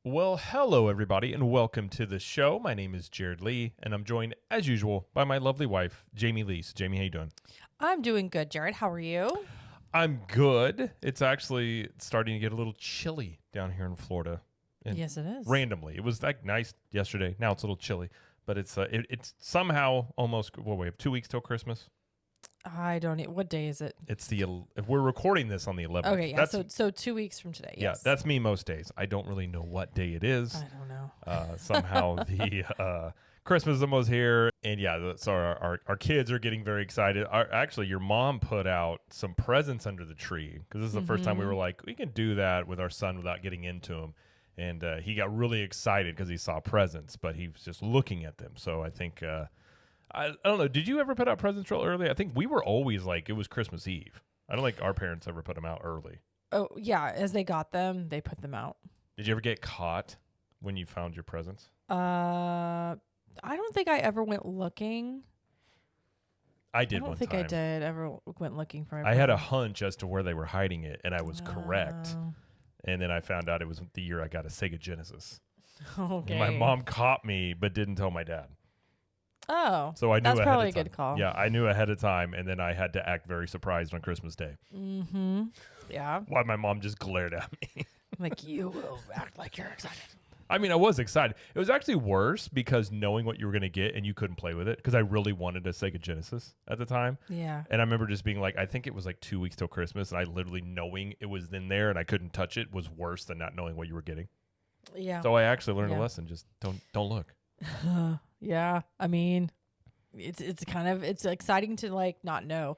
Well, hello everybody, and welcome to the show. My name is Jared Lee, and I'm joined, as usual, by my lovely wife, Jamie Lee. So, Jamie, how you doing? I'm doing good, Jared. How are you? I'm good. It's actually starting to get a little chilly down here in Florida. And Yes, it is. randomly, it was like nice yesterday. Now it's a little chilly, but it's somehow almost. Well, we have 2 weeks till Christmas. I don't know. What day is it? It's if we're recording this on the 11th. Okay, yeah. So 2 weeks from today. Yeah, Yes. that's me most days. I don't really know what day it is. I don't know. Somehow the Christmas is almost here, and yeah, so our kids are getting very excited. Actually, your mom put out some presents under the tree because this is the first time we were like, we can do that with our son without getting into him, and he got really excited because he saw presents, but he was just looking at them. So I think I don't know. Did you ever put out presents real early? I think we were always like it was Christmas Eve. I don't think our parents ever put them out early. Oh, yeah. As they got them, they put them out. Did you ever get caught when you found your presents? I don't think I ever went looking. I did I don't one think time. I did ever went looking for. I had a hunch as to where they were hiding it, and I was correct. Oh. And then I found out it was the year I got a Sega Genesis. Okay. And my mom caught me, but didn't tell my dad. Oh. So I knew that's ahead probably of a time. good call. Yeah, I knew ahead of time, and then I had to act very surprised on Christmas Day. Mm-hmm. Yeah. Why my mom just glared at me. Like, you will act like you're excited. I mean, I was excited. It was actually worse because knowing what you were going to get and you couldn't play with it because I really wanted a Sega Genesis at the time. Yeah. And I remember just being like, I think it was like 2 weeks till Christmas, and I literally knowing it was in there and I couldn't touch it was worse than not knowing what you were getting. Yeah. So I actually learned a Yeah. lesson. Just don't look. Yeah. I mean, it's exciting to like not know.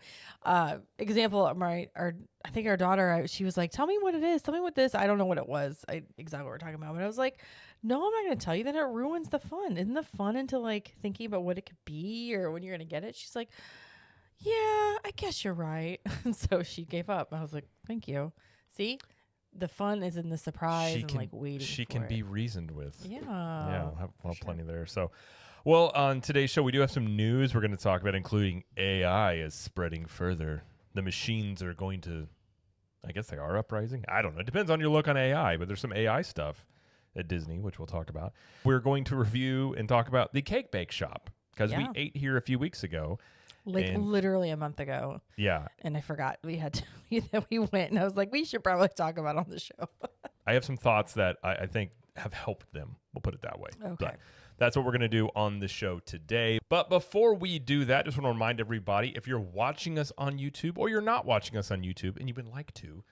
Example, I think our daughter, she was like, tell me what it is. Tell me what this. I don't know what it was. Exactly what we're talking about. But I was like, no, I'm not going to tell you. That it ruins the fun. Isn't the fun into like thinking about what it could be or when you're going to get it? She's like, yeah, I guess you're right. And so she gave up. I was like, thank you. See, the fun is in the surprise and like waiting. She for can it. be reasoned with. Yeah. Yeah, we'll have sure. plenty there. So, well, on today's show, we do have some news we're going to talk about, including AI is spreading further. The machines are going to, I guess they are uprising. I don't know. It depends on your look on AI, but there's some AI stuff at Disney, which we'll talk about. We're going to review and talk about the Cake Bake Shop because we Yeah. ate here a few weeks ago. Like And- literally a month ago. Yeah. And I forgot we had to, that we went, and I was like, we should probably talk about it on the show. I have some thoughts that I think have helped them. We'll put it that way. Okay. But that's what we're going to do on the show today. But before we do that, just want to remind everybody, if you're watching us on YouTube or you're not watching us on YouTube and you would like to,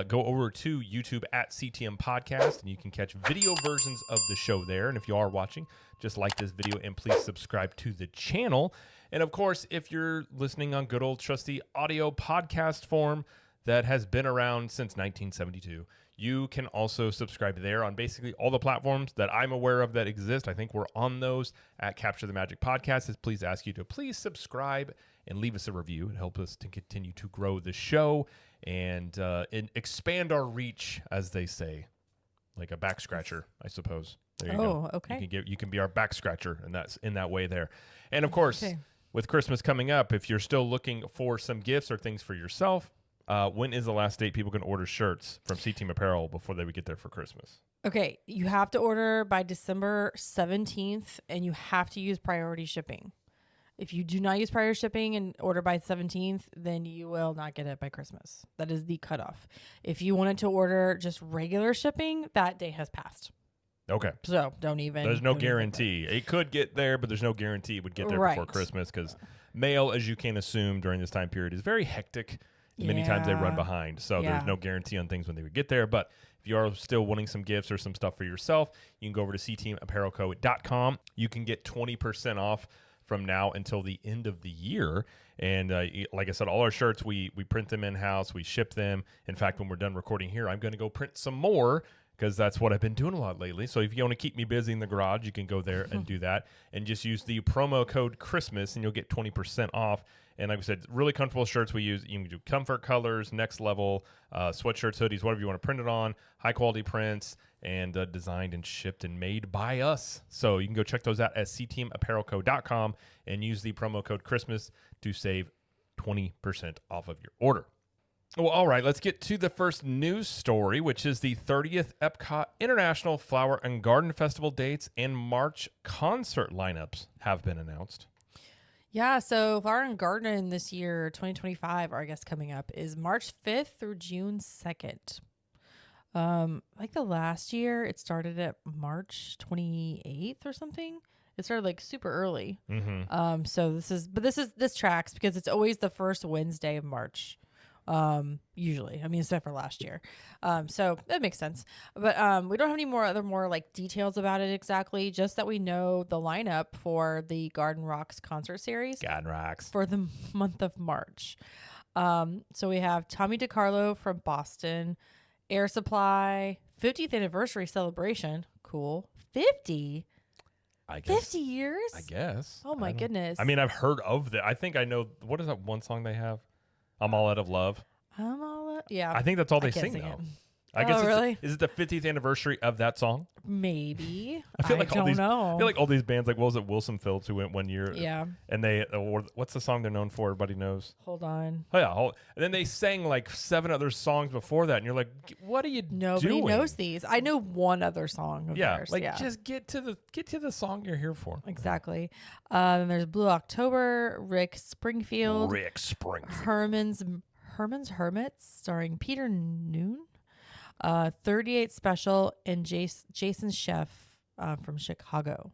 go over to YouTube at CTM Podcast, and you can catch video versions of the show there. And if you are watching, just like this video and please subscribe to the channel. And of course, if you're listening on good old trusty audio podcast form that has been around since 1972, you can also subscribe there on basically all the platforms that I'm aware of that exist. I think we're on those at Capture the Magic Podcast. Please ask you to please subscribe and leave us a review. It helps us to continue to grow the show and expand our reach, as they say, like a back scratcher, I suppose. There you go. Okay. You can be our back scratcher, and that's in that way there. And of course, Okay. with Christmas coming up, if you're still looking for some gifts or things for yourself, when is the last date people can order shirts from CTM Apparel before they would get there for Christmas? Okay. You have to order by December 17th, and you have to use priority shipping. If you do not use prior shipping and order by 17th, then you will not get it by Christmas. That is the cutoff. If you wanted to order just regular shipping, that day has passed. Okay. So don't even. There's no don't even think guarantee. It could get there, but there's no guarantee it would get there before Right. Christmas because mail, as you can assume during this time period, is very hectic. Many times they run Yeah. behind. So Yeah. there's no guarantee on things when they would get there. But if you are still wanting some gifts or some stuff for yourself, you can go over to ctmapparelco.com. You can get 20% off from now until the end of the year. And like I said, all our shirts, we print them in-house. We ship them. In fact, when we're done recording here, I'm going to go print some more because that's what I've been doing a lot lately. So if you want to keep me busy in the garage, you can go there and do that. And just use the promo code Christmas, and you'll get 20% off. And like I said, really comfortable shirts we use. You can do comfort colors, next level, sweatshirts, hoodies, whatever you want to print it on, high-quality prints, and designed and shipped and made by us. So you can go check those out at ctmapparelco.com and use the promo code Christmas to save 20% off of your order. Well, all right, let's get to the first news story, which is the 30th Epcot International Flower and Garden Festival dates and March concert lineups have been announced. Yeah, so Flower and Garden this year, 2025, or I guess coming up, is March 5th through June 2nd. Like the last year, it started at March 28th or something. It started like super early. Mm-hmm. So this tracks because it's always the first Wednesday of March. Usually, I mean, except for last year. So that makes sense. But we don't have any more like details about it exactly. Just that we know the lineup for the Garden Rocks concert series. Garden Rocks For the month of March. So we have Tommy DiCarlo from Boston, Air Supply, 50th anniversary celebration. Cool. 50. I guess. 50 years? I guess. Oh my goodness. I mean, I've heard of that. I think I know. What is that one song they have? I'm All Out of Love. Yeah. I think that's all they can't sing, sing though. it. I guess really? Is it the 50th anniversary of that song? Maybe. I feel like all don't these. know. I feel like all these bands, like what was it, Wilson Phillips, who went one year? Yeah. And they, what's the song they're known for? Everybody knows. Hold on. Oh yeah. And then they sang like 7 other songs before that, and you're like, what are you Nobody doing? knows these. I know one other song of Yeah, theirs. like just get to the song you're here for. Exactly. Then there's Blue October, Rick Springfield, Herman's Hermits, starring Peter Noon, 38 Special, and Jason Chef from Chicago.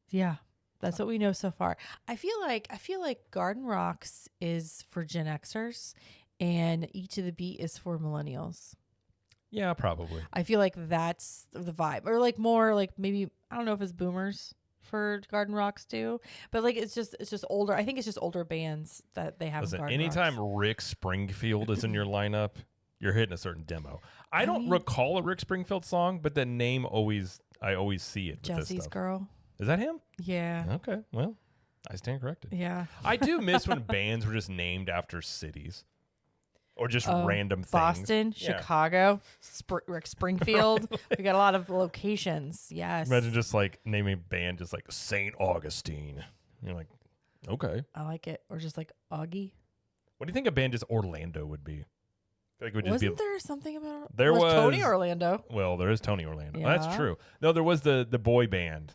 Yeah, that's what we know so far. I feel like Garden Rocks is for Gen Xers, and E to the Beat is for millennials. Yeah, probably. I feel like that's the vibe, or like more like maybe I don't know if it's boomers for Garden Rocks too, but like it's just older. I think it's just older bands that they have. Listen, Garden anytime Rocks. Rick Springfield is in your lineup, you're hitting a certain demo. I don't recall a Rick Springfield song, but the name I always see it. With Jesse's this stuff. Girl. Is that him? Yeah. Okay, well, I stand corrected. Yeah. I do miss when bands were just named after cities. Or just random things. Boston, Chicago, Rick Springfield. We got a lot of locations. Yes. Imagine just like naming a band just like St. Augustine. You're like, okay. I like it. Or just like Augie. What do you think a band just Orlando would be? I feel like it would just Wasn't there something about There was Tony Orlando? Well, there is Tony Orlando. Yeah. That's true. No, there was the boy band.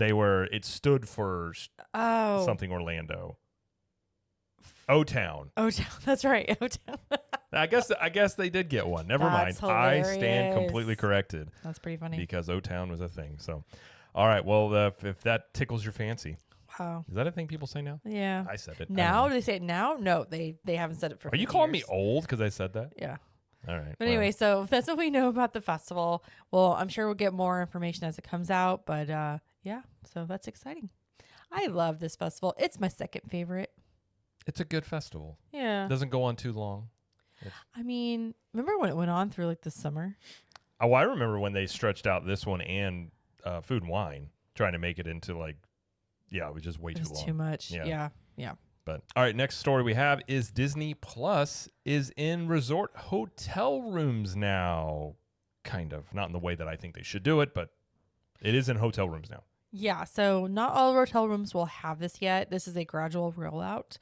It stood for something Orlando. O-Town. O-Town. That's right. O-Town. I guess they did get one. Never That's mind. I stand hilarious. completely corrected. That's pretty funny. Because O-Town was a thing. So, all right. Well, if that tickles your fancy. Wow. Is that a thing people say now? Yeah. I said it. Now? Do they say it now? No, they haven't said it for Are you 50 calling years. me old because I said that? Yeah. All right. But anyway, so that's what we know about the festival. Well, I'm sure we'll get more information as it comes out. But yeah, so that's exciting. I love this festival. It's my second favorite. It's a good festival. Yeah. It doesn't go on too long. I mean, remember when it went on through like the summer? Oh, I remember when they stretched out this one and Food and Wine, trying to make it into like, it was just way too long. Too much. Yeah. But all right, next story we have is Disney Plus is in resort hotel rooms now. Kind of. Not in the way that I think they should do it, but it is in hotel rooms now. Yeah, so not all hotel rooms will have this yet. This is a gradual rollout.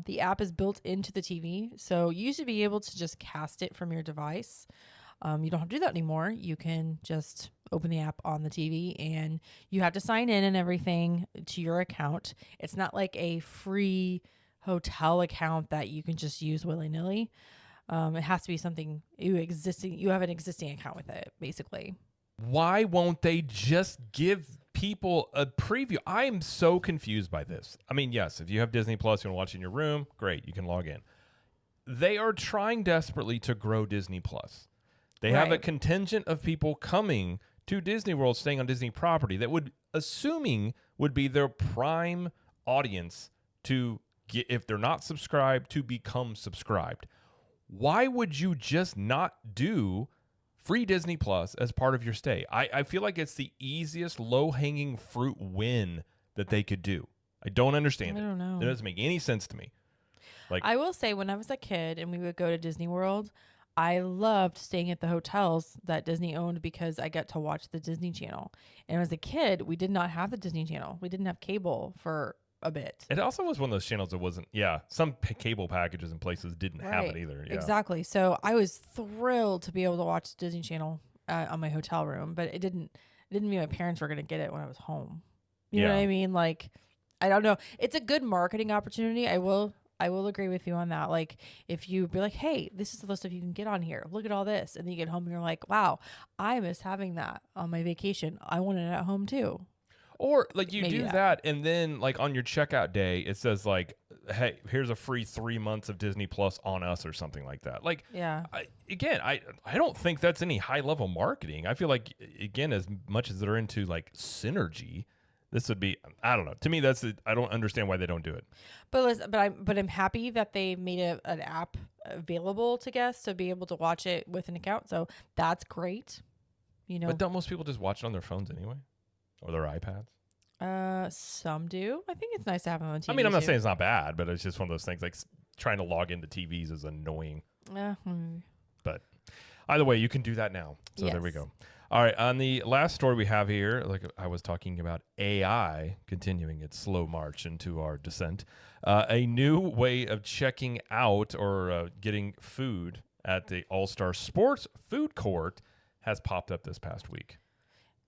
The app is built into the TV, so you used to be able to just cast it from your device. You don't have to do that anymore. You can just open the app on the TV, and you have to sign in and everything to your account. It's not like a free hotel account that you can just use willy-nilly. It has to be something you have an existing account with it, basically. Why won't they just give people a preview? I am so confused by this. I mean, yes, if you have Disney Plus, you want to watch in your room, great, you can log in. They are trying desperately to grow Disney Plus. They have a contingent of people coming to Disney World, staying on Disney property that would be their prime audience to get, if they're not subscribed, to become subscribed. Why would you just not do free Disney Plus as part of your stay? I feel like it's the easiest low-hanging fruit win that they could do. I don't understand it. I don't know. It doesn't make any sense to me. Like, I will say, when I was a kid and we would go to Disney World, I loved staying at the hotels that Disney owned because I got to watch the Disney Channel. And as a kid, we did not have the Disney Channel. We didn't have cable for a bit. It also was one of those channels that wasn't, some cable packages and places didn't have it either. Yeah. Exactly. So I was thrilled to be able to watch Disney Channel on my hotel room, but it didn't mean my parents were going to get it when I was home. You know what I mean? Like, I don't know. It's a good marketing opportunity. I will agree with you on that. Like, if you be like, hey, this is the stuff you can get on here. Look at all this. And then you get home and you're like, wow, I miss having that on my vacation. I want it at home too. Or like you Maybe do that and then like on your checkout day, it says like, hey, here's a free 3 months of Disney Plus on us or something like that. Like, yeah. I don't think that's any high level marketing. I feel like, again, as much as they're into like synergy, this would be, I don't know. To me, I don't understand why they don't do it. But listen, but I'm happy that they made an app available to guests to be able to watch it with an account. So that's great. You know, but don't most people just watch it on their phones anyway, or their iPads? Some do. I think it's nice to have them on TV. I mean, I'm not saying it's not bad, but it's just one of those things. Like trying to log into TVs is annoying. But either way, you can do that now. So there we go. All right, on the last story we have here, like I was talking about AI continuing its slow march into our descent, a new way of checking out or getting food at the All-Star Sports Food Court has popped up this past week.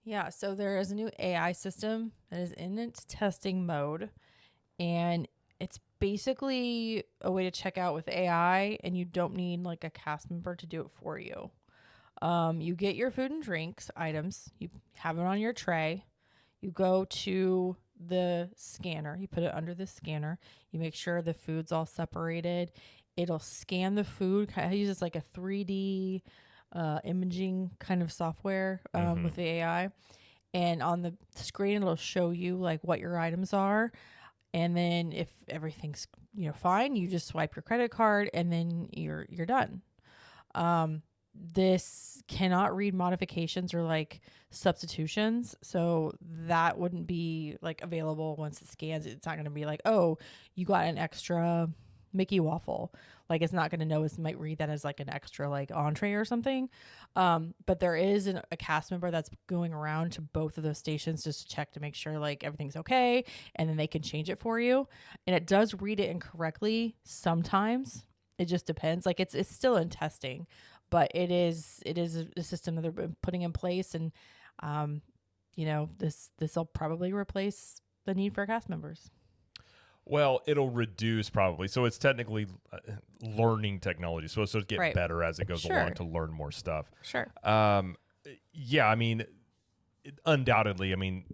Yeah, so there is a new AI system that is in its testing mode, and it's basically a way to check out with AI, and you don't need like a cast member to do it for you. You get your food and drinks items, you have it on your tray, you go to the scanner, you put it under the scanner, you make sure the food's all separated. It'll scan the food. It uses like a 3D imaging kind of software with the AI. And on the screen, it'll show you like what your items are. And then if everything's fine, you just swipe your credit card and then you're done. This cannot read modifications or like substitutions. So that wouldn't be like available once it scans. It's not going to be like, oh, you got an extra Mickey waffle. Like it's not going to know. It might read that as like an extra like entree or something. But there is a cast member that's going around to both of those stations just to check to make sure like everything's okay. And then they can change it for you. And it does read it incorrectly sometimes. It just depends. Like it's still in testing. But it is a system that they're putting in place, and this will probably replace the need for cast members. Well, it'll reduce probably. So it's technically learning technology. So it's supposed to get better as it goes along to learn more stuff. Sure. Yeah, I mean, undoubtedly, I mean,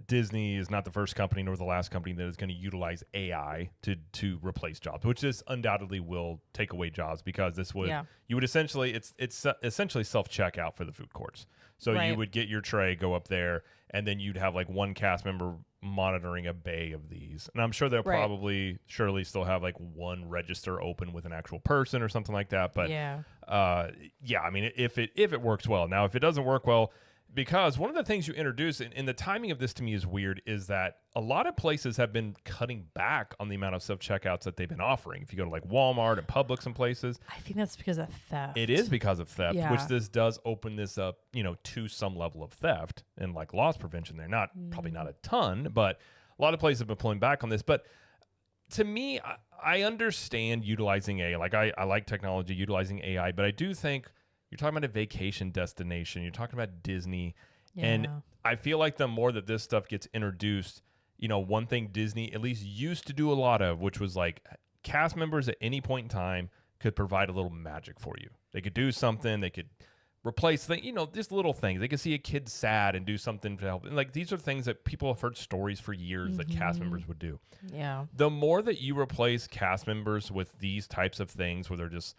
Disney is not the first company nor the last company that is going to utilize AI to replace jobs, which this undoubtedly will take away jobs because this would you would essentially it's essentially self-checkout for the food courts. So you would get your tray, go up there, and then you'd have like one cast member monitoring a bay of these. And I'm sure they'll surely still have like one register open with an actual person or something like that. But I mean, if it works well. Now, if it doesn't work well, because one of the things you introduce, and the timing of this to me is weird, is that a lot of places have been cutting back on the amount of self-checkouts that they've been offering. If you go to like Walmart and Publix and places. I think that's because of theft. It is because of theft, which this does open this up, to some level of theft and like loss prevention there. Probably not a ton, but a lot of places have been pulling back on this. But to me, I understand utilizing AI. Like I like technology, utilizing AI, but I do think you're talking about a vacation destination. You're talking about Disney. Yeah. And I feel like the more that this stuff gets introduced, one thing Disney at least used to do a lot of, which was like cast members at any point in time could provide a little magic for you. They could do something. They could replace things, just little things. They could see a kid sad and do something to help. And like these are things that people have heard stories for years that cast members would do. Yeah. The more that you replace cast members with these types of things where they're just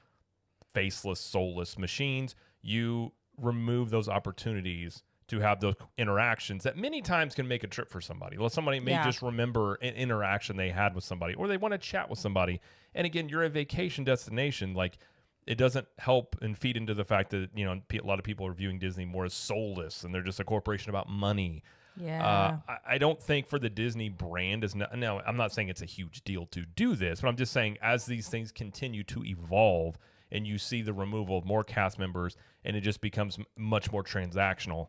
faceless, soulless machines, you remove those opportunities to have those interactions that many times can make a trip for somebody. Well, somebody may just remember an interaction they had with somebody, or they want to chat with somebody. And again, you're a vacation destination. Like, it doesn't help and feed into the fact that, a lot of people are viewing Disney more as soulless and they're just a corporation about money. Yeah. I don't think for the Disney brand is no, I'm not saying it's a huge deal to do this, but I'm just saying as these things continue to evolve, and you see the removal of more cast members, and it just becomes much more transactional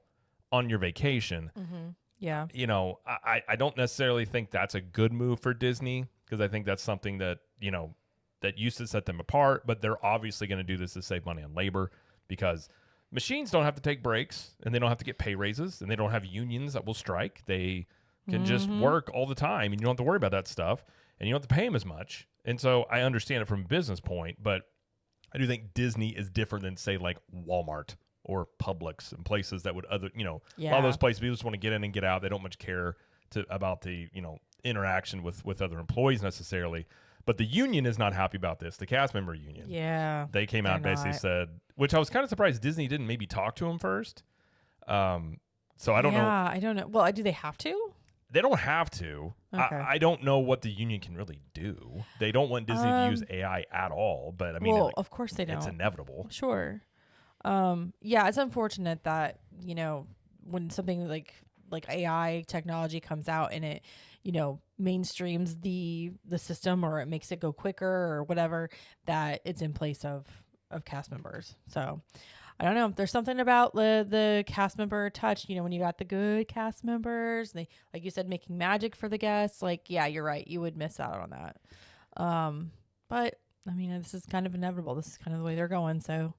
on your vacation. Yeah. You know, I don't necessarily think that's a good move for Disney, because I think that's something that, you know, that used to set them apart, but they're obviously going to do this to save money on labor, because machines don't have to take breaks, and they don't have to get pay raises, and they don't have unions that will strike. They can just work all the time, and you don't have to worry about that stuff, and you don't have to pay them as much. And so I understand it from a business point, but I do think Disney is different than, say, like Walmart or Publix and places that would a lot of those places, people just want to get in and get out. They don't much care about the, interaction with other employees necessarily. But the union is not happy about this. The cast member union. Yeah. They came out and basically said, which I was kind of surprised Disney didn't maybe talk to him first. So I don't know. Yeah, I don't know. Well, do they have to? They don't have to. Okay. I don't know what the union can really do. They don't want Disney to use AI at all. But I mean, of course they don't. It's inevitable. Sure. Yeah, it's unfortunate that, when something like AI technology comes out and it, mainstreams the system, or it makes it go quicker or whatever, that it's in place of cast members. So I don't know. There's something about the cast member touch, when you got the good cast members, they, like you said, making magic for the guests. Like, yeah, you're right. You would miss out on that. But I mean, this is kind of inevitable. This is kind of the way they're going. So.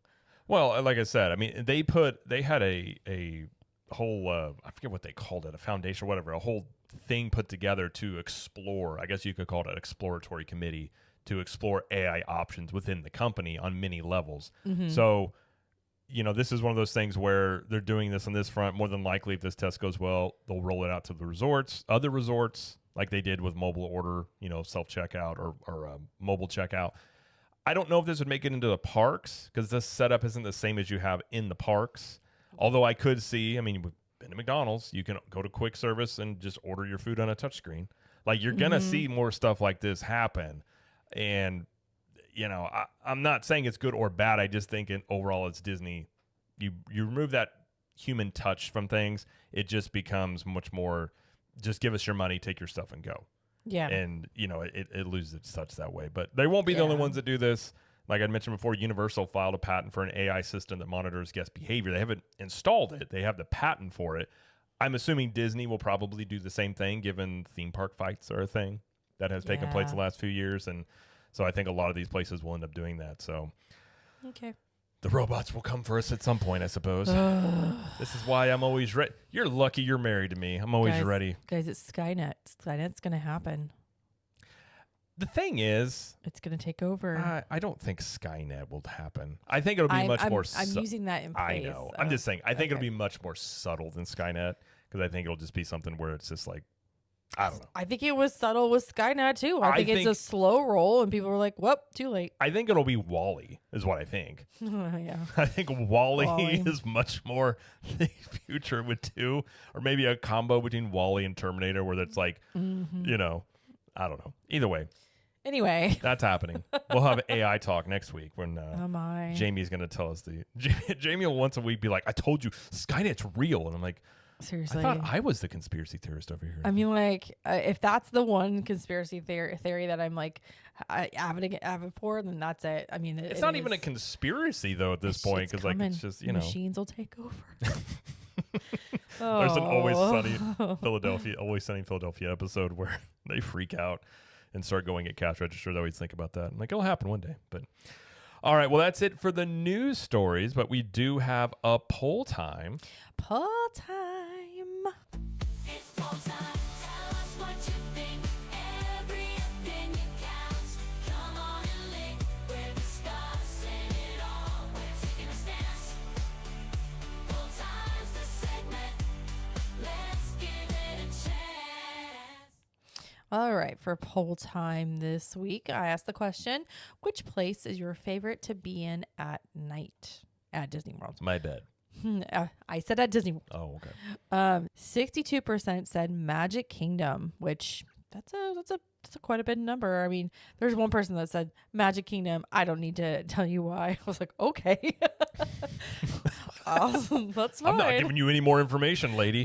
Well, like I said, I mean, they had a whole, I forget what they called it, a foundation or whatever, a whole thing put together to explore, I guess you could call it an exploratory committee, to explore AI options within the company on many levels. Mm-hmm. So, this is one of those things where they're doing this on this front. More than likely, if this test goes well, they'll roll it out to the other resorts, like they did with mobile order, self-checkout or mobile checkout. I don't know if this would make it into the parks, because this setup isn't the same as you have in the parks. Although I could see, I mean, we've been to McDonald's, you can go to quick service and just order your food on a touchscreen. Like, you're going to see more stuff like this happen. And, I'm not saying it's good or bad. I just think overall it's Disney. You remove that human touch from things, it just becomes much more, just give us your money, take your stuff and go. Yeah. And, it loses its touch that way. But they won't be the only ones that do this. Like I mentioned before, Universal filed a patent for an AI system that monitors guest behavior. They haven't installed it. They have the patent for it. I'm assuming Disney will probably do the same thing, given theme park fights are a thing that has taken place the last few years. And so I think a lot of these places will end up doing that. So okay. The robots will come for us at some point, I suppose. This is why I'm always ready. You're lucky you're married to me. I'm always ready. Guys, it's Skynet. Skynet's going to happen. The thing is, it's going to take over. I don't think Skynet will happen. I think it'll be much more. I'm using that in place. I know. I'm just saying. I think it'll be much more subtle than Skynet, because I think it'll just be something where it's just like, I don't know. I think it was subtle with Skynet too. I think it's a slow roll, and people were like, "Whoop, too late." I think it'll be WALL-E, is what I think. Yeah. I think WALL-E is much more the future with two, or maybe a combo between WALL-E and Terminator, where it's like, I don't know. Either way. Anyway, that's happening. We'll have AI talk next week when Jamie's going to tell us Jamie will once a week be like, "I told you Skynet's real," and I'm like, seriously, I thought I was the conspiracy theorist over here. I mean, like, if that's the one conspiracy theory that I'm like avid for, then that's it. I mean, it's not even a conspiracy though at this point, because like it's just machines will take over. There's an Always Sunny Philadelphia episode where they freak out and start going at cash registers. I always think about that. I'm like, it'll happen one day. But all right, well, that's it for the news stories, but we do have a poll time. Poll time. It's poll time. Tell us what you think. Every opinion counts. Come on and link. We're discussing it all. We're taking a stance. Poll time's the segment. Let's give it a chance. All right, for poll time this week, I asked the question, which place is your favorite to be in at night at Disney World? My bed. I said at Disney World. Oh, okay. 62% said Magic Kingdom, which that's a quite a big number. I mean, there's one person that said Magic Kingdom. I don't need to tell you why. I was like, okay. Awesome. That's fine. I'm not giving you any more information, lady.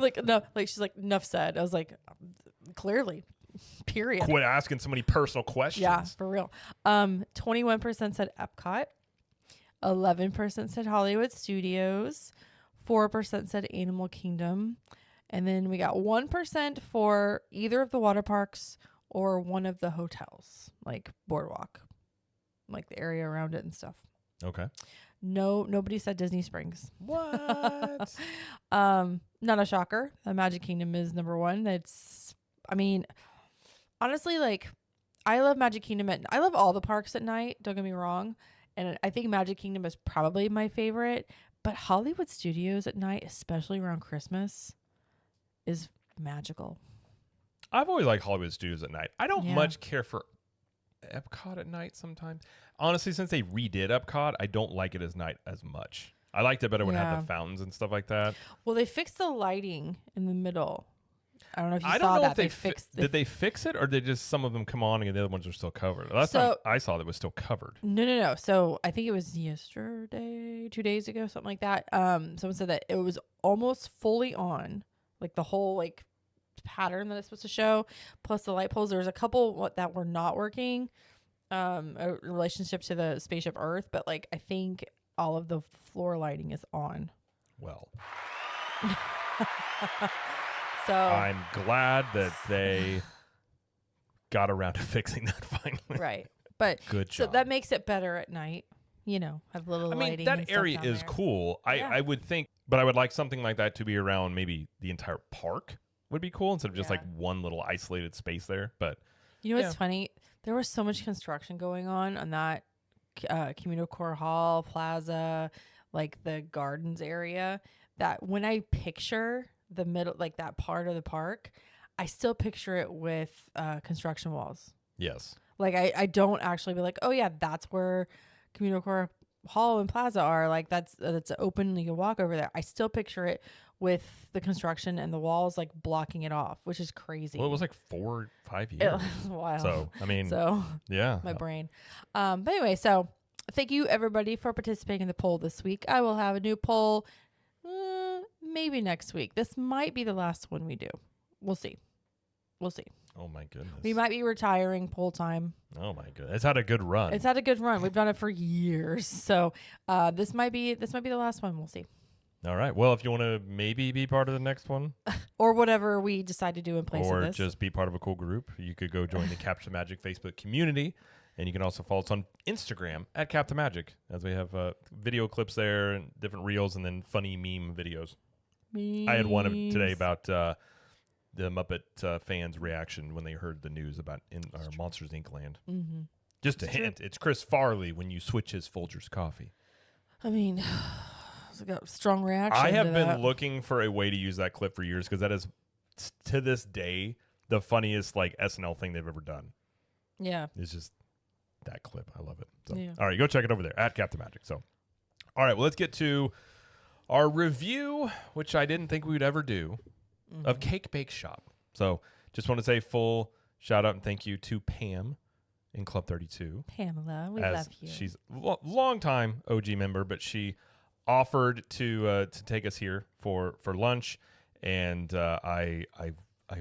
She's like, enough said. I was like, clearly. Period. Quit asking so many personal questions. Yeah, for real. 21% said Epcot. 11% said Hollywood Studios. 4% said Animal Kingdom. And then we got 1% for either of the water parks or one of the hotels, like Boardwalk, like the area around it and stuff. Okay. No, nobody said Disney Springs. What? Not a shocker. The Magic Kingdom is number one. I mean, honestly, like, I love Magic Kingdom I love all the parks at night. Don't get me wrong. And I think Magic Kingdom is probably my favorite. But Hollywood Studios at night, especially around Christmas, is magical. I've always liked Hollywood Studios at night. I don't Yeah. much care for Epcot at night sometimes. Honestly, since they redid Epcot, I don't like it as night as much. I liked it better when it had Yeah. the fountains and stuff like that. Well, they fixed the lighting in the middle. I don't know if you I saw don't know that. if did they fix it, or did just some of them come on and the other ones are still covered? Last time I saw that was still covered. No. So I think it was yesterday, 2 days ago, something like that. Someone said that it was almost fully on, like the whole like pattern that it's supposed to show, plus the light poles. There's a couple that were not working, a relationship to the spaceship Earth, but like I think all of the floor lighting is on. Well, So I'm glad that they got around to fixing that finally. right, but Good so job. that makes it better at night. You know, have little I lighting. mean, that and stuff area down is there. cool. Yeah. I would think, but I would like something like that to be around maybe the entire park would be cool instead of just Yeah. like one little isolated space there. But You know what's Yeah. funny? There was so much construction going on that Communal Core Hall Plaza, like the gardens area, that when I picture the middle, like that part of the park, I still picture it with construction walls. yes, Like I don't actually be like, oh yeah, that's where Communal Core Hall and Plaza are. Like that's open. You can walk over there. I still picture it with the construction and the walls like blocking it off, which is crazy. well, it was like 4 or 5 It years. was wild. So I mean, So yeah, my brain. But anyway, so thank you everybody for participating in the poll this week. I will have a new poll maybe next week. This might be the last one we do. We'll see. Oh my goodness. We might be retiring poll time. Oh my goodness. It's had a good run. It's had a good run. We've done it for years. So this might be the last one. We'll see. All right. Well, if you want to maybe be part of the next one, Or whatever we decide to do in place or of this. just be part of a cool group, you could go join the Captain Magic Facebook community. And you can also follow us on Instagram at Captain Magic, as we have video clips there and different reels and then funny meme videos. I had one today about the Muppet fans' reaction when they heard the news about our Monsters Inc. land. Mm-hmm. Just a hint, it's Chris Farley when you switch his Folgers coffee. I mean, it's got a strong reaction. I have to been that. looking for a way to use that clip for years because that is, to this day, the funniest like SNL thing they've ever done. Yeah. It's just that clip. I love it. So, Yeah. all right, go check it over there at Captain Magic. So, all right, well, let's get to our review, which I didn't think we would ever do, of Cake Bake Shop. So, just want to say full shout out and thank you to Pam in Club 32. Pamela, we as love you. She's a long time OG member, but she offered to take us here for lunch, and I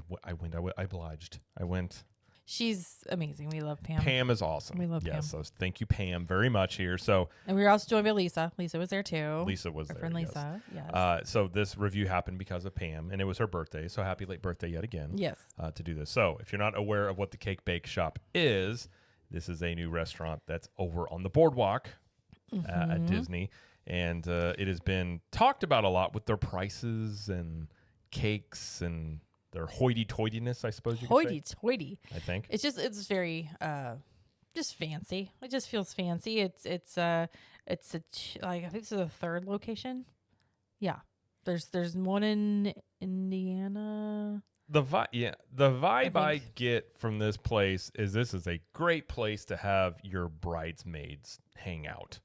went. I obliged. I went. She's amazing. We love Pam. Pam is awesome. We love Pam. So thank you, Pam, very much here. So And we were also joined by Lisa. Lisa was there too. Lisa was Our there. friend yes. Lisa. Yes. So this review happened because of Pam, and it was her birthday. So happy late birthday yet again. Yes. To do this. So if you're not aware of what the Cake Bake Shop is, this is a new restaurant that's over on the boardwalk at Disney, and it has been talked about a lot with their prices and cakes and their hoity-toityness, I suppose you could say. Hoity-toity. I think. It's very just fancy. It just feels fancy. It's like I think this is the third location. Yeah. There's one in Indiana. The vibe I think- get from this place is this is a great place to have your bridesmaids hang out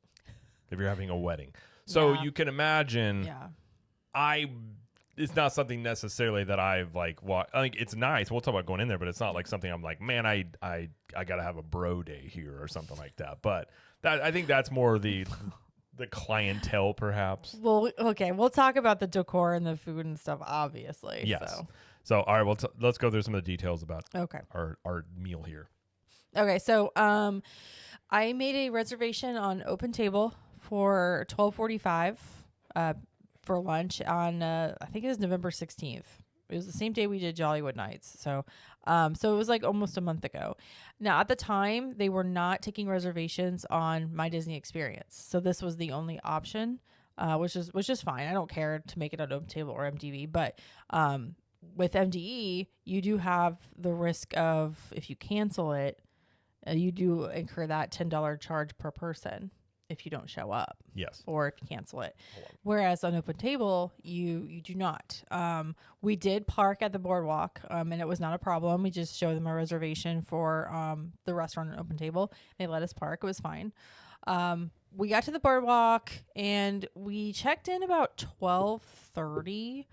if you're having a wedding. So Yeah. you can imagine Yeah. it's not something necessarily that I've like I think it's nice. We'll talk about going in there, but it's not like something I'm like, man, I gotta have a bro day here or something like that. But I think that's more the clientele perhaps. Well, okay. We'll talk about the decor and the food and stuff, obviously. Yes. So all right, well let's go through some of the details about Okay. our meal here. Okay. So I made a reservation on Open Table for 12:45 for lunch on I think it was November 16th. It was the same day we did Jollywood Nights. So so it was like almost a month ago. Now at the time they were not taking reservations on My Disney Experience. So this was the only option, which is fine. I don't care to make it on Open Table or MDV, but with MDE, you do have the risk of, if you cancel it, you do incur that $10 charge per person if you don't show up. Yes. Or if you cancel it. Whereas on Open Table, you do not. We did park at the boardwalk, and it was not a problem. We just showed them a reservation for the restaurant at Open Table. They let us park. It was fine. We got to the boardwalk, and we checked in about 12:30,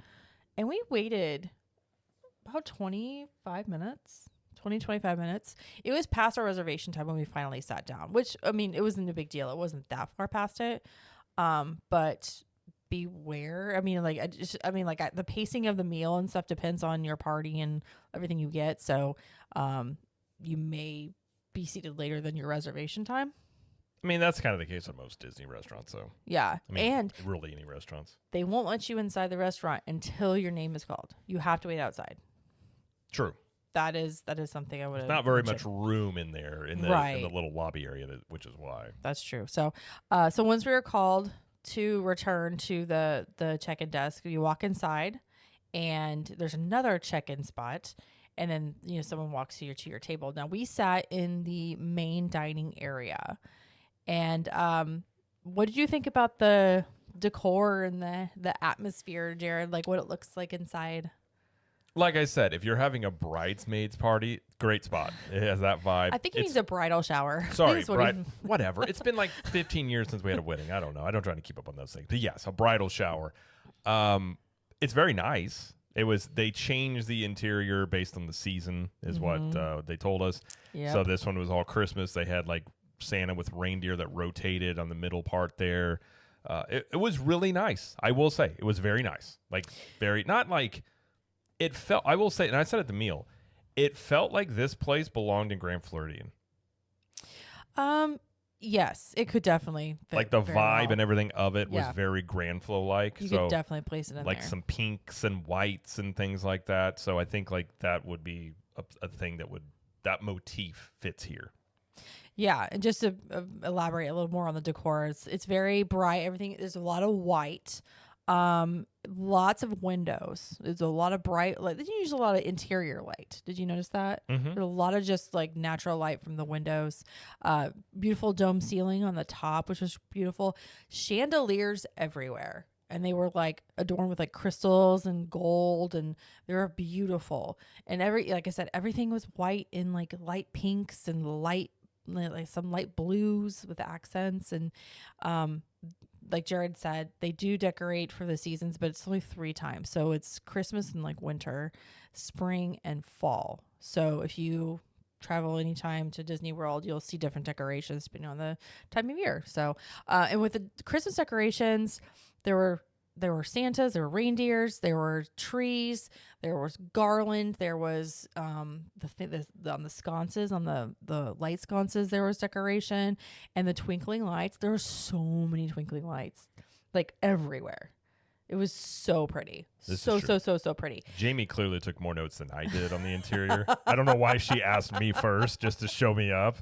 and we waited about 25 minutes. 25 minutes. It was past our reservation time when we finally sat down, which, I mean, it wasn't a big deal. It wasn't that far past it. But beware. I mean, like, the pacing of the meal and stuff depends on your party and everything you get. So, you may be seated later than your reservation time. I mean, that's kind of the case at most Disney restaurants, so. Yeah. I mean, and really any restaurants. they won't let you inside the restaurant until your name is called. You have to wait outside. True. That is something I would have. Not very much room in there in the little lobby area, which is why. That's true. So, so once we were called to return to the check-in desk, you walk inside, and there's another check-in spot, and then someone walks you to your table. Now we sat in the main dining area, and what did you think about the decor and the atmosphere, Jared? Like what it looks like inside? Like I said, if you're having a bridesmaids party, great spot. It has that vibe. I think he needs a bridal shower. Sorry, whatever. It's been like 15 years since we had a wedding. I don't know. I don't try to keep up on those things. But yes, a bridal shower. It's very nice. They changed the interior based on the season, is what they told us. Yep. So this one was all Christmas. They had like Santa with reindeer that rotated on the middle part there. It was really nice. I will say it was very nice. Like not like. It felt, I will say, and I said at the meal, it felt like this place belonged in Grand Floridian. Yes, it could definitely fit like the very vibe well. and everything of it was Yeah. very Grand Flow like. You So could definitely place it in like there. some pinks and whites and things like that. So I think like that would be a thing that motif fits here. Yeah, and just to elaborate a little more on the decor, it's very bright. Everything, there's a lot of white. Lots of windows. There's a lot of bright light. They use a lot of interior light. Did you notice that? Mm-hmm. There's a lot of just like natural light from the windows. Beautiful dome ceiling on the top, which was beautiful. Chandeliers everywhere. And they were like adorned with like crystals and gold, and they were beautiful. And like I said, everything was white in like light pinks and like some light blues with accents. And like Jared said, they do decorate for the seasons, but it's only 3 times. So it's Christmas and like winter, spring, and fall. So if you travel anytime to Disney World, you'll see different decorations depending on the time of year. So, and with the Christmas decorations, there were Santas, there were reindeers, there were trees, there was garland, there was on the sconces, on the light sconces, there was decoration, and the twinkling lights. There were so many twinkling lights, like everywhere. It was so pretty. So pretty. Jamie clearly took more notes than I did on the interior. I don't know why she asked me first just to show me up.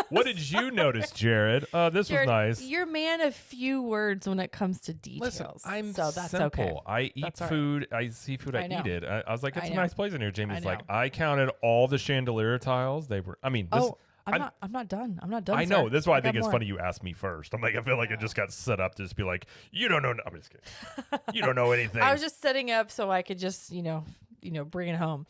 What did you notice, Jared? This Jared, was nice. You're a man of few words when it comes to details. Listen, I'm so that's simple. okay. I eat That's all right. food. I see food. I know. eat it. I was like, it's I a know. nice place in here. Jamie's I like, know. I counted all the chandelier tiles. They were. I mean, this, I'm not done. I'm not done. I know. Sir. That's why I think got it's more. funny you asked me first. I'm like, I feel like it just got set up to just be like, you don't know. I'm just kidding. You don't know anything. I was just setting up so I could just, bring it home.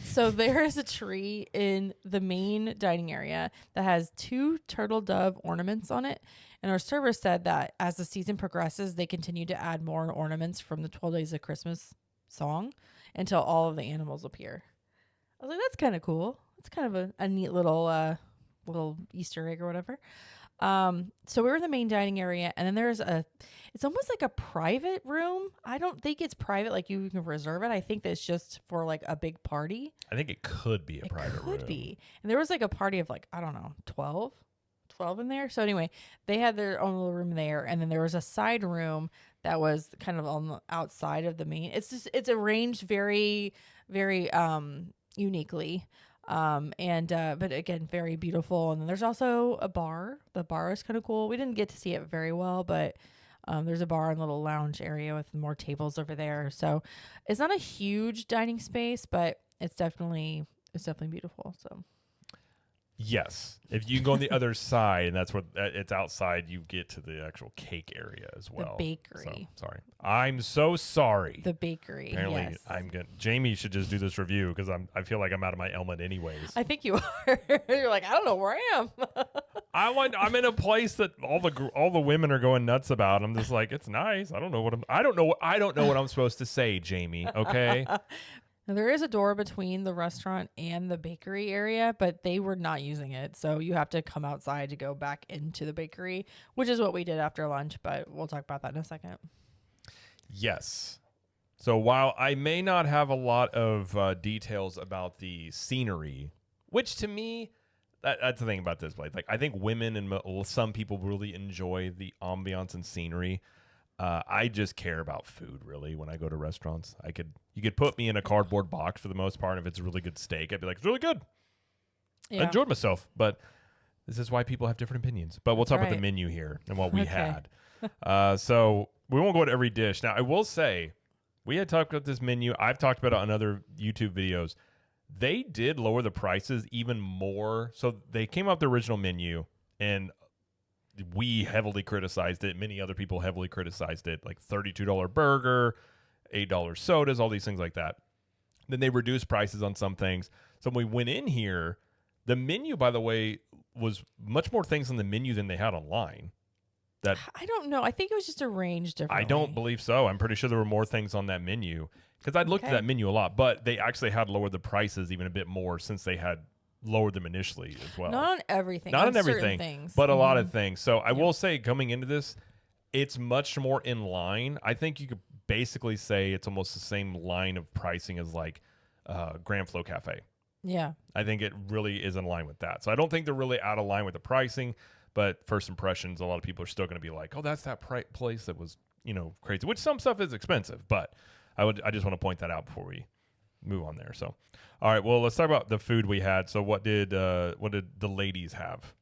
So there is a tree in the main dining area that has 2 turtle dove ornaments on it. And our server said that as the season progresses, they continue to add more ornaments from the 12 Days of Christmas song until all of the animals appear. I was like, that's kind of cool. It's kind of a neat little Easter egg or whatever. So we were in the main dining area, and then there's it's almost like a private room. I don't think it's private, like you can reserve it. I think that's just for like a big party. I think it could be a private room. Could be. And there was like a party of like, I don't know, 12 12 in there. So anyway, they had their own little room there, and then there was a side room that was kind of on the outside of the main. It's arranged very, very uniquely. But again, very beautiful. And then there's also a bar. The bar is kind of cool. We didn't get to see it very well, but there's a bar and little lounge area with more tables over there. So it's not a huge dining space, but it's definitely beautiful. So Yes. If you go on the other side, and that's where it's outside, you get to the actual cake area as well. bakery. So, sorry. I'm so sorry. the bakery. Apparently, yes. I'm good. Jamie should just do this review because I feel like I'm out of my element anyways. I think you are. You're like, I don't know where I am. I'm in a place that all the women are going nuts about. I'm just like, it's nice. I don't know what I'm supposed to say, Jamie. Okay. Now, there is a door between the restaurant and the bakery area, but they were not using it. So you have to come outside to go back into the bakery, which is what we did after lunch, but we'll talk about that in a second. Yes. So while I may not have a lot of details about the scenery, which to me, that's the thing about this place. Like, I think women and some people really enjoy the ambiance and scenery. I just care about food, really, when I go to restaurants. You could put me in a cardboard box for the most part. If it's a really good steak, I'd be like, it's really good. Yeah. I enjoyed myself. But this is why people have different opinions. But we'll talk about the Right. menu here and what we Okay. had. So we won't go to every dish. Now, I will say, we had talked about this menu. I've talked about it on other YouTube videos. They did lower the prices even more. So they came up with the original menu, and we heavily criticized it. Many other people heavily criticized it, like $32 burger, $8 sodas, all these things like that. Then they reduced prices on some things. So when we went in here, the menu, by the way, was much more things on the menu than they had online. That I don't know. I think it was just arranged differently. I don't believe so. I'm pretty sure there were more things on that menu because I'd looked at Okay. that menu a lot, but they actually had lowered the prices even a bit more since they had lowered them initially as well. Not on everything. Not on certain everything, things. but a lot Mhm. of things. So I will say, coming into this, it's much more in line. I think you could basically say it's almost the same line of pricing as like Grand Flow Cafe. Yeah. I think it really is in line with that. So I don't think they're really out of line with the pricing, but first impressions, a lot of people are still going to be like, oh, that's that place that was, crazy, which some stuff is expensive, but I just want to point that out before we move on there. So, all right, well, let's talk about the food we had. So what did the ladies have?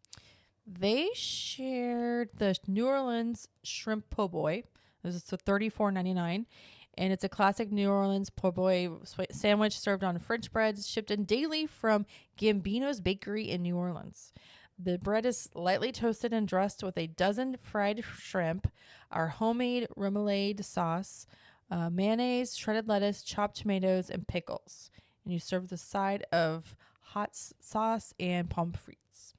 They shared the New Orleans shrimp po' boy. This is $34.99, and it's a classic New Orleans po' boy sandwich served on French breads, shipped in daily from Gambino's Bakery in New Orleans. The bread is lightly toasted and dressed with a dozen fried shrimp, our homemade remoulade sauce, mayonnaise, shredded lettuce, chopped tomatoes, and pickles. And you serve the side of hot sauce and pommes frites.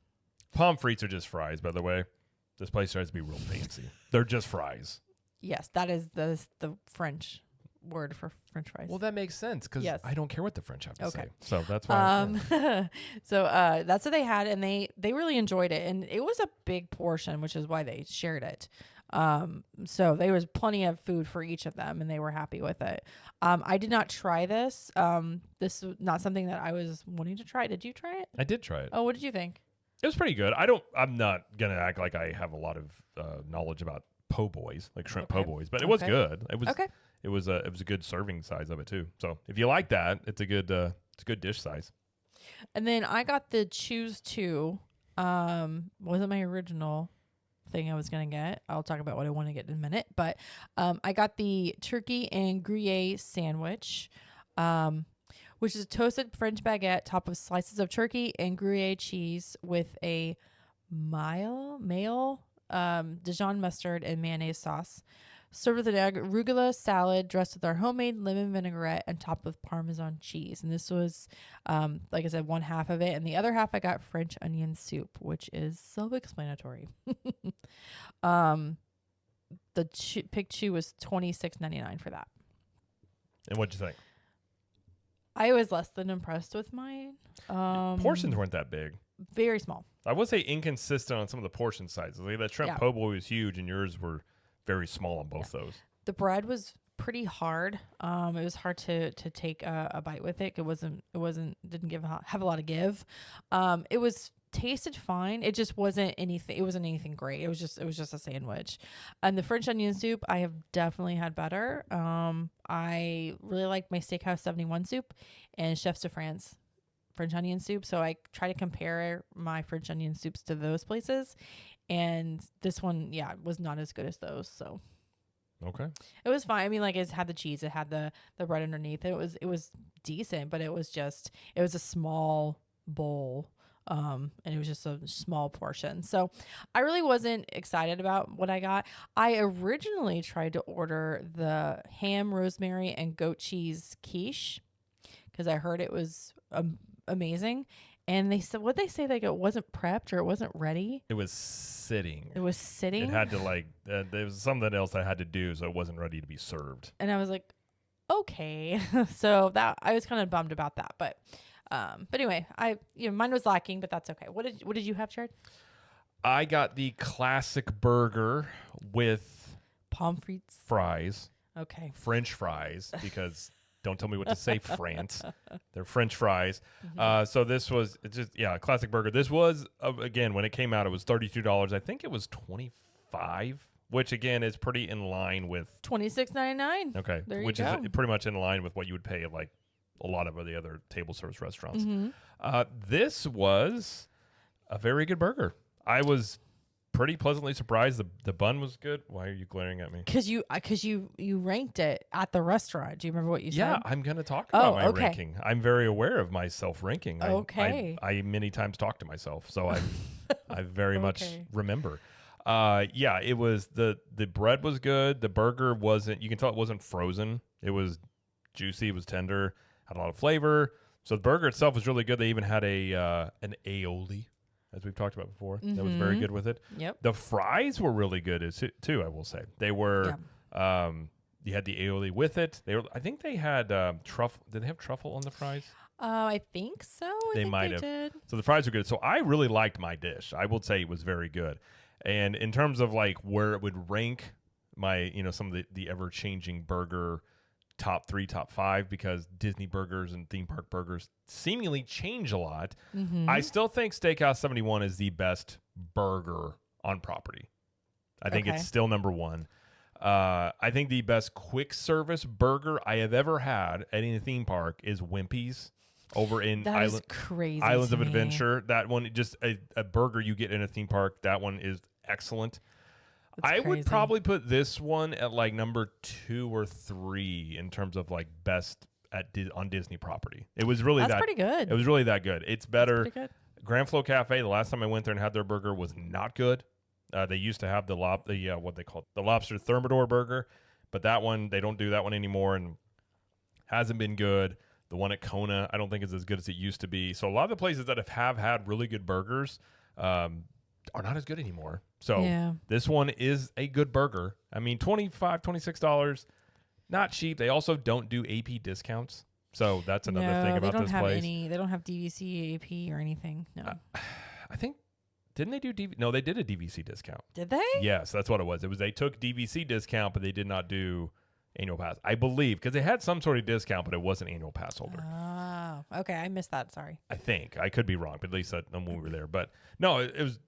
Pommes frites are just fries, by the way. This place tries to be real fancy. They're just fries. Yes, that is the French word for French fries. Well, that makes sense because Yes. I don't care what the French have to Okay. say. So that's why. So that's what they had, and they really enjoyed it, and it was a big portion, which is why they shared it. So there was plenty of food for each of them, and they were happy with it. I did not try this. This is not something that I was wanting to try. Did you try it? I did try it. Oh, what did you think? It was pretty good. I'm not gonna act like I have a lot of knowledge about po' boys, like shrimp po' Okay. boys, but it was Okay. good. It was Okay. It was a good serving size of it too. So if you like that, it's a good dish size. And then I got the choose two. Wasn't my original thing I was gonna get. I'll talk about what I want to get in a minute. But I got the turkey and Gruyere sandwich, which is a toasted French baguette topped with slices of turkey and Gruyere cheese with a mayo, Dijon mustard and mayonnaise sauce. Served with an arugula salad dressed with our homemade lemon vinaigrette and topped with Parmesan cheese. And this was, like I said, one half of it. And the other half I got French onion soup, which is self-explanatory. The Pig Chew was $26.99 for that. And what'd you think? I was less than impressed with mine. Portions weren't that big. Very small. I would say inconsistent on some of the portion sizes. Like that shrimp Yeah. po' boy was huge, and yours were very small on both those. The bread was pretty hard. It was hard to take a bite with it. It wasn't didn't have a lot of give. It was tasted fine. It just wasn't anything. It wasn't anything great. It was just a sandwich. And the French onion soup, I have definitely had better. I really like my Steakhouse 71 soup and Chefs de France French onion soup. So I try to compare my French onion soups to those places. And this one, yeah, was not as good as those. So Okay. it was fine. I mean, like it had the cheese, it had the bread underneath. It was decent, but it was a small bowl. And it was just a small portion. So I really wasn't excited about what I got. I originally tried to order the ham, rosemary, and goat cheese quiche because I heard it was amazing. And they said, they say, like it wasn't prepped or it wasn't ready. It was sitting. It was sitting. It had to there was something else I had to do, so it wasn't ready to be served. And I was like, okay. So that I was kind of bummed about that, but anyway, mine was lacking, but that's okay. What did you have, Jared? I got the classic burger with Pommes frites. fries, Okay. French fries, because don't tell me what to say, France. They're French fries. So this was a classic burger. This was again when it came out, it was $32. I think it was $25, which again is pretty in line with $26.99. Okay, There you which go. is pretty much in line with what you would pay at like a lot of the other table service restaurants. Mm-hmm. This was a very good burger. I was pretty pleasantly surprised. The bun was good. Why are you glaring at me? Because you ranked it at the restaurant. Do you remember what you Yeah, said? I'm going to talk about my okay. ranking. I'm very aware of my self-ranking. Okay. I many times talk to myself, so I very much Okay. remember. Yeah, it was the bread was good. The burger wasn't. You can tell it wasn't frozen. It was juicy. It was tender. Had a lot of flavor. So the burger itself was really good. They even had an aioli, as we've talked about before. That was very good with it. Yep. The fries were really good too. I will say they were. You had the aioli with it. I think they had truffle. Did they have truffle on the fries? I think so. I They think might they have. did. So the fries were good. So I really liked my dish. I will say it was very good. And in terms of like where it would rank my, some of the ever changing burger top 3, top 5, because Disney burgers and theme park burgers seemingly change a lot. Mm-hmm. I still think Steakhouse 71 is the best burger on property. I think it's still number 1. I think the best quick service burger I have ever had at any theme park is Wimpy's over in That is crazy. Islands to of me. Adventure. That one, just a burger you get in a theme park. That one is excellent. That's I would crazy. probably put this one at like number 2 or 3 in terms of like best on Disney property. It was really That's pretty good. It was really that good. It's better. Pretty good. Grand Flow Cafe, the last time I went there and had their burger, was not good. They used to have the what they call it, the lobster thermidor burger, but that one, they don't do that one anymore and hasn't been good. The one at Kona, I don't think is as good as it used to be. So a lot of the places that have had really good burgers are not as good anymore. So Yeah. this one is a good burger. I mean, $25, $26, not cheap. They also don't do AP discounts. So that's another thing about this place. They don't have DVC, AP, or anything. No. I think, didn't they do No, they did a DVC discount. Did they? Yes, that's what it was. They took DVC discount, but they did not do annual pass. I believe because they had some sort of discount, but it wasn't annual pass holder. Oh, okay. I missed that. Sorry. I think I could be wrong, but at least when we were there. But no, it was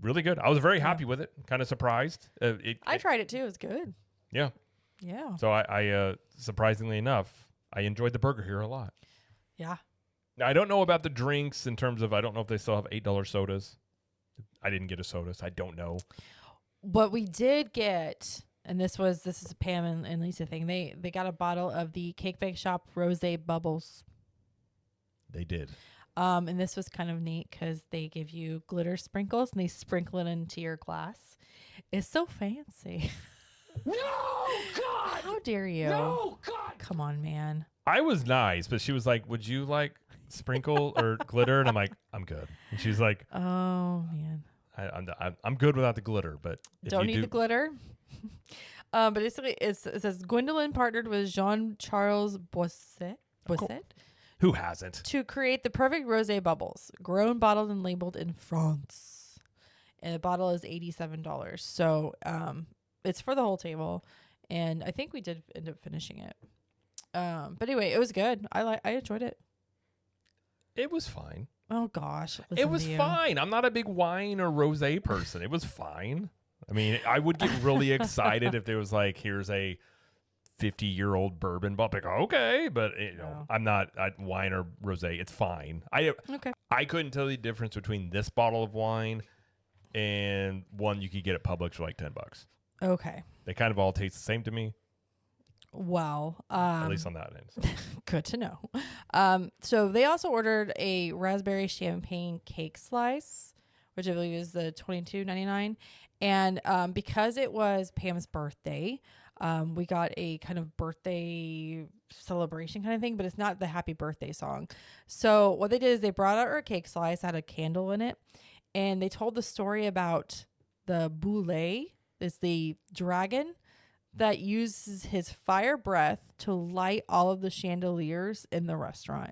really good. I was very happy with it. Kind of surprised. I tried it too. It was good. Yeah. Yeah. So I surprisingly enough, I enjoyed the burger here a lot. Yeah. Now I don't know about the drinks in terms of I don't know if they still have $8 sodas. I didn't get a soda, so I don't know. What we did get, and this is a Pam and Lisa thing. They got a bottle of the Cake Bake Shop Rosé Bubbles. They did. And this was kind of neat because they give you glitter sprinkles and they sprinkle it into your glass. It's so fancy. No, God! How dare you? No, God! Come on, man. I was nice, but she was like, "Would you like sprinkle or glitter?" And I'm like, "I'm good." And she's like, Oh man. I'm good without the glitter, but if Don't you need the glitter. But basically, it says Gwendolyn partnered with Jean-Charles Boisset who hasn't? to create the perfect rosé bubbles, grown, bottled, and labeled in France. And the bottle is $87. So it's for the whole table, and I think we did end up finishing it. But anyway, it was good. I enjoyed it. It was fine. Oh gosh. It listen was to you. fine. I'm not a big wine or rosé person. It was fine. I mean, I would get really excited if there was like, here's a 50-year-old bourbon bottle. Like, okay, but No. I'm not wine or rosé. It's fine. Okay. I couldn't tell the difference between this bottle of wine and one you could get at Publix for like $10. Okay. They kind of all taste the same to me, Well, at least on that end. So. good to know. So they also ordered a raspberry champagne cake slice, which I believe is the $22.99. And because it was Pam's birthday, we got a kind of birthday celebration kind of thing, but it's not the happy birthday song. So what they did is they brought out her cake slice, had a candle in it, and they told the story about the boule, is the dragon that uses his fire breath to light all of the chandeliers in the restaurant.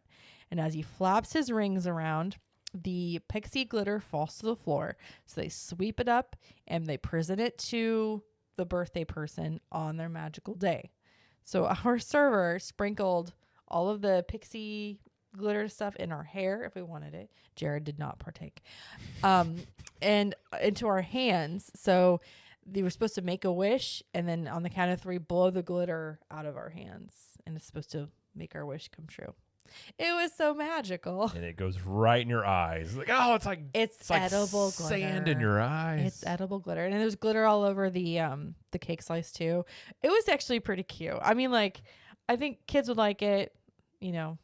And as he flaps his rings around, the pixie glitter falls to the floor. So they sweep it up and they present it to the birthday person on their magical day. So our server sprinkled all of the pixie glitter stuff in our hair if we wanted it. Jared did not partake. And into our hands. So they were supposed to make a wish and then on the count of 3 blow the glitter out of our hands, and it's supposed to make our wish come true. It was so magical. And it goes right in your eyes. Like, oh, it's like edible sand glitter. in your eyes. It's edible glitter, and there's glitter all over the cake slice too. It was actually pretty cute. I mean, like, I think kids would like it. You know,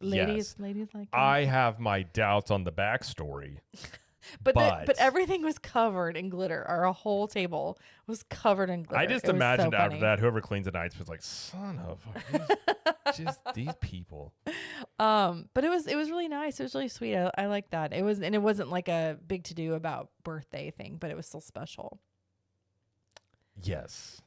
ladies like it. I have my doubts on the backstory. But But everything was covered in glitter. Our whole table was covered in glitter. I just It was so imagined after funny. that, whoever cleans the nights was like, son of just these people. But it was really nice. It was really sweet. I like that. It wasn't like a big to do about birthday thing, but it was still special. Yes.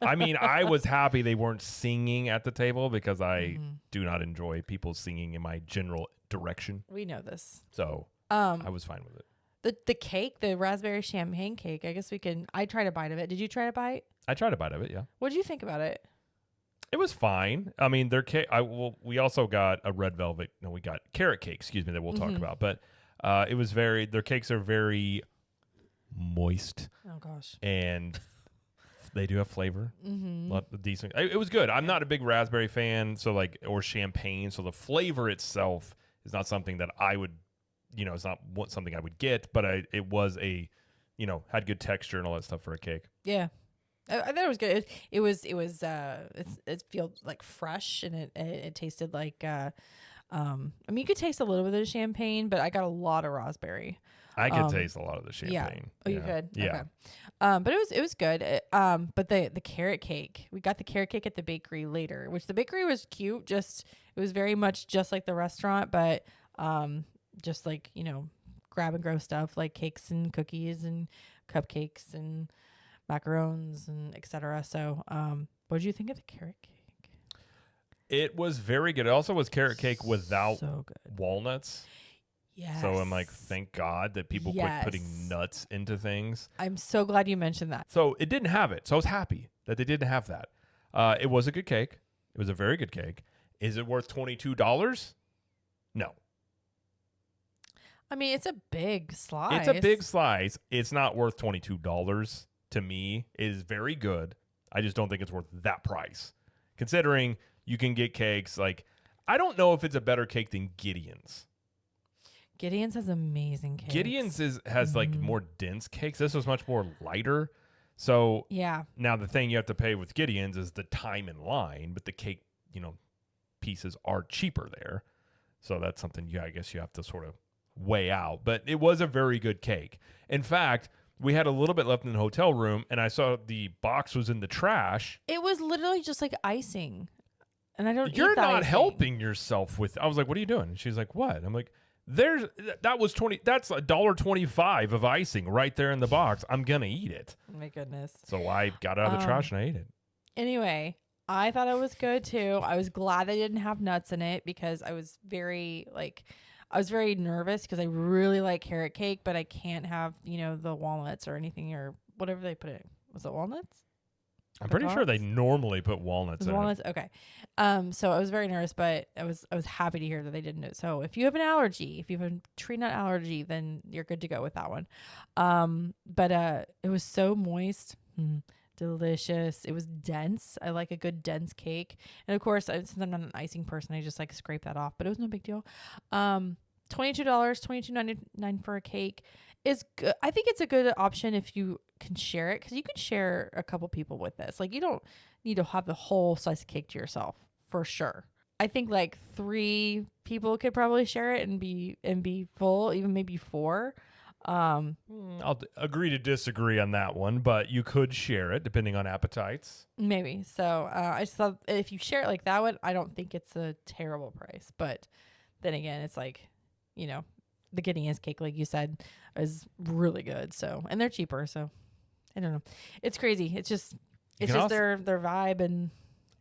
I mean, I was happy they weren't singing at the table because I Mm-hmm. do not enjoy people singing in my general direction. We know this. So I was fine with it. The cake, the raspberry champagne cake. I guess I tried a bite of it. Did you try a bite? I tried a bite of it, yeah. What did you think about it? It was fine. I mean, their cake. We also got a red velvet. No, we got carrot cake. Excuse me, that we'll talk about. But it was their cakes are very moist, Oh gosh. and they do have flavor. Decent. It was good. I'm not a big raspberry fan, or champagne. So the flavor itself is not something that I would, it's not something I would get. But it was had good texture and all that stuff for a cake. Yeah. I thought it was good. It feels like fresh, and it tasted like I mean, you could taste a little bit of the champagne, but I got a lot of raspberry. I could taste a lot of the champagne. Yeah. Oh, you could. Yeah. Okay. But it was good. But the carrot cake, we got the carrot cake at the bakery later, which the bakery was cute. It was very much just like the restaurant, but just like grab and go stuff like cakes and cookies and cupcakes and macarons and etc. So, what did you think of the carrot cake? It was very good. It also was carrot cake without So good. walnuts. Yes. So I'm like, thank God that people quit putting nuts into things. I'm so glad you mentioned that. So it didn't have it. So I was happy that they didn't have that. It was a good cake. It was a very good cake. Is it worth $22? No. I mean, it's a big slice. It's a big slice. It's not worth $22 to me. It is very good. I just don't think it's worth that price. Considering you can get cakes like, I don't know if it's a better cake than Gideon's. Gideon's has amazing cakes. Gideon's has like more dense cakes. This was much more lighter. So Yeah. now the thing you have to pay with Gideon's is the time in line, but the cake, pieces are cheaper there. So that's something I guess you have to sort of weigh out. But it was a very good cake. In fact, we had a little bit left in the hotel room, and I saw the box was in the trash. It was literally just like icing. And I don't You're eat the not icing. helping yourself with. I was like, "What are you doing?" And she's like, "What?" I'm like, "That's $1.25 of icing right there in the box. I'm gonna eat it." Oh my goodness. So I got out of the trash and I ate it. Anyway, I thought it was good too. I was glad they didn't have nuts in it because I was very nervous because I really like carrot cake, but I can't have, the walnuts or anything or whatever they put in. Was it walnuts? I'm pretty sure they pecans? normally put walnuts Was in walnuts? Okay. So I was very nervous, but I was happy to hear that they didn't do it. So if you have an allergy, if you have a tree nut allergy, then you're good to go with that one. But it was so moist. Delicious. It was dense. I like a good dense cake. And of course, since I'm not an icing person, I just like scrape that off, but it was no big deal. $22, $22.99 for a cake is good. I think it's a good option if you can share it, because you can share a couple people with this. Like, you don't need to have the whole slice of cake to yourself for sure. I think like 3 people could probably share it and be full, even maybe 4. I'll agree to disagree on that one, but you could share it depending on appetites. Maybe. So I just thought if you share it like that one, I don't think it's a terrible price. But then again, it's like, the Guineas cake, like you said, is really good. So, and they're cheaper. So I don't know. It's crazy. It's just their vibe. And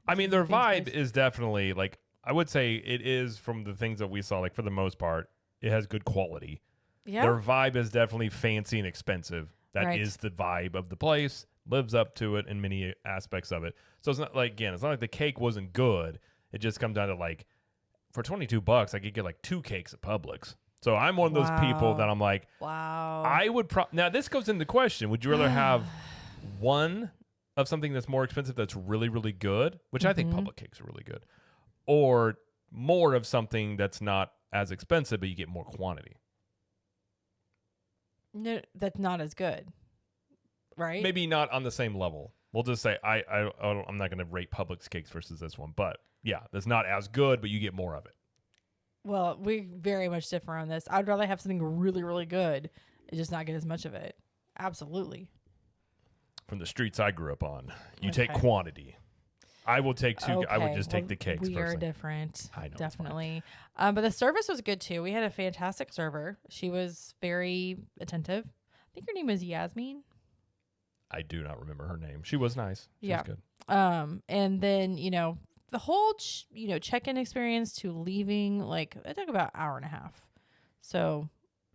I mean, their fancy vibe place. is definitely like, I would say it is, from the things that we saw, like for the most part, it has good quality. Yeah. Their vibe is definitely fancy and expensive. That is Right. the vibe of the place. Lives up to it in many aspects of it. So it's not like, again, it's not like the cake wasn't good. It just comes down to like, for $22, I could get like 2 cakes at Publix. So I'm one of those people Wow. that I'm like, Wow. I would now this goes into question. Would you rather have one of something that's more expensive that's really, really good, which I think Mhm. public cakes are really good, or more of something that's not as expensive, but you get more quantity? No, that's not as good. Right? Maybe not on the same level. We'll just say I'm not going to rate Publix cakes versus this one, but yeah, that's not as good, but you get more of it. Well, we very much differ on this. I'd rather have something really, really good and just not get as much of it. Absolutely. From the streets I grew up on, you take Okay. quantity. I will take 2. I would Okay, just take well, the cakes. We are personally. different. I know, it's fine. Definitely. But the service was good too. We had a fantastic server. She was very attentive. I think her name was Yasmin. I do not remember her name. She was nice. She Yeah. was good. And then, the whole, check-in experience to leaving, like, it took about an hour and a half. So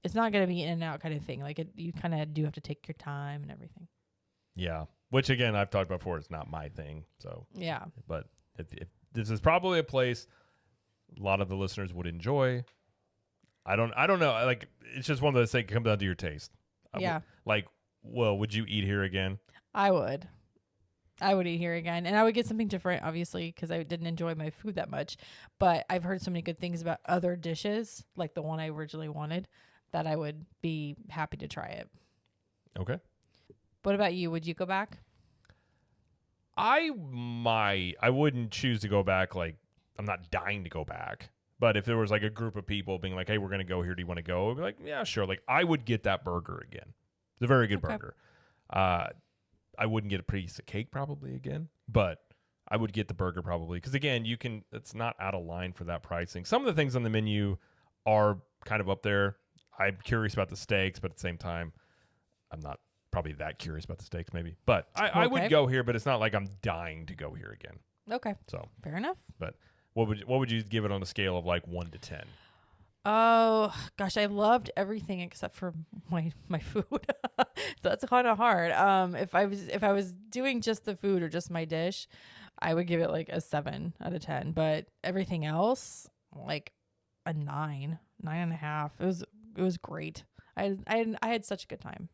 it's not going to be in and out kind of thing. Like, you kind of do have to take your time and everything. Yeah. Which, again, I've talked about before. It's not my thing. So, Yeah. but if this is probably a place a lot of the listeners would enjoy. I don't know. Like, it's just one of those things that come down to your taste. Yeah. Would you eat here again? I would. I would eat here again. And I would get something different, obviously, because I didn't enjoy my food that much. But I've heard so many good things about other dishes, like the one I originally wanted, that I would be happy to try it. Okay. What about you? Would you go back? I wouldn't choose to go back. Like, I'm not dying to go back. But if there was like a group of people being like, hey, we're going to go here. Do you want to go? I'd be like, yeah, sure. Like, I would get that burger again. It's a very good Okay. burger. I wouldn't get a piece of cake probably again, but I would get the burger probably. Because again, it's not out of line for that pricing. Some of the things on the menu are kind of up there. I'm curious about the steaks, but at the same time, I'm not probably that curious about the steaks maybe. But I would Okay. go here, but it's not like I'm dying to go here again. Okay. So, Fair enough. but what would you give it on a scale of like 1 to 10? Oh gosh, I loved everything except for my food. So that's kind of hard. If I was doing just the food or just my dish, I would give it like a 7 out of 10. But everything else, like a 9.5. It was great. I had such a good time.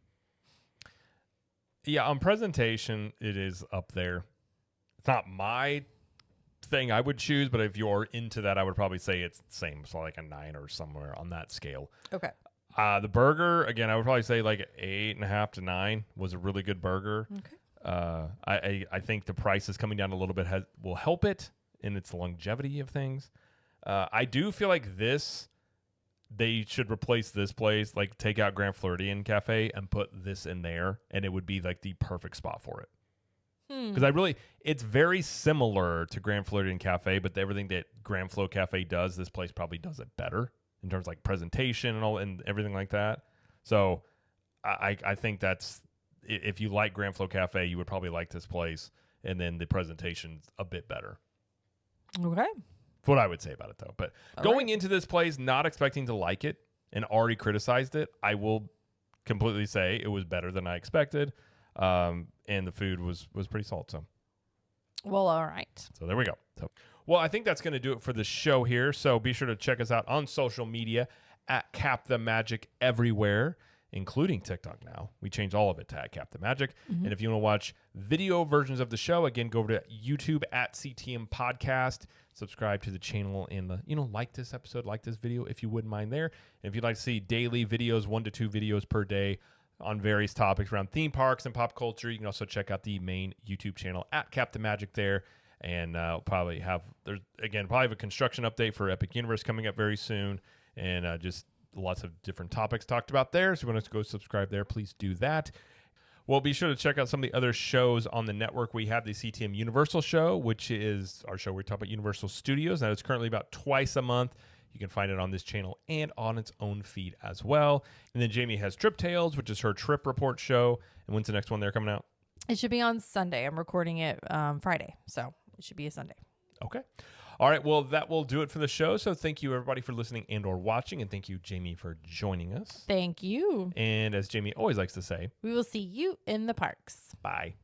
Yeah, on presentation, it is up there. It's not my thing I would choose, but if you're into that, I would probably say it's the same. So like a 9 or somewhere on that scale. Okay. The burger, again, I would probably say like 8.5 to 9 was a really good burger. Okay. I think the price is coming down a little bit will help it in its longevity of things. I do feel like they should replace this place, like take out Grand Floridian Cafe and put this in there, and it would be like the perfect spot for it. Because it's very similar to Grand Floridian Cafe, but everything that Grand Flo Cafe does, this place probably does it better in terms of like presentation and all and everything like that. So I think that's, if you like Grand Flo Cafe, you would probably like this place, and then the presentation's a bit better. Okay. That's what I would say about it, though. But going into this place, not expecting to like it and already criticized it, I will completely say it was better than I expected. And the food was pretty solid. So Well, all right. So there we go. So, well, I think that's going to do it for the show here. So be sure to check us out on social media at Cap the Magic everywhere, including TikTok now. We changed all of it to at Cap the Magic. And if you want to watch video versions of the show, again, go over to YouTube at CTM Podcast. Subscribe to the channel and, like this episode, like this video if you wouldn't mind there. And if you'd like to see daily videos, 1 to 2 videos per day on various topics around theme parks and pop culture, you can also check out the main YouTube channel at Cap the Magic there. And we'll probably have a construction update for Epic Universe coming up very soon. And just lots of different topics talked about there. So if you want to go subscribe there, please do that. Well, be sure to check out some of the other shows on the network. We have the CTM Universal show, which is our show where we talk about Universal Studios. Now, it's currently about twice a month. You can find it on this channel and on its own feed as well. And then Jamie has Trip Tales, which is her trip report show. And when's the next one there coming out? It should be on Sunday. I'm recording it Friday, so it should be a Sunday. Okay. All right. Well, that will do it for the show. So thank you, everybody, for listening and or watching. And thank you, Jamie, for joining us. Thank you. And as Jamie always likes to say, We will see you in the parks. bye.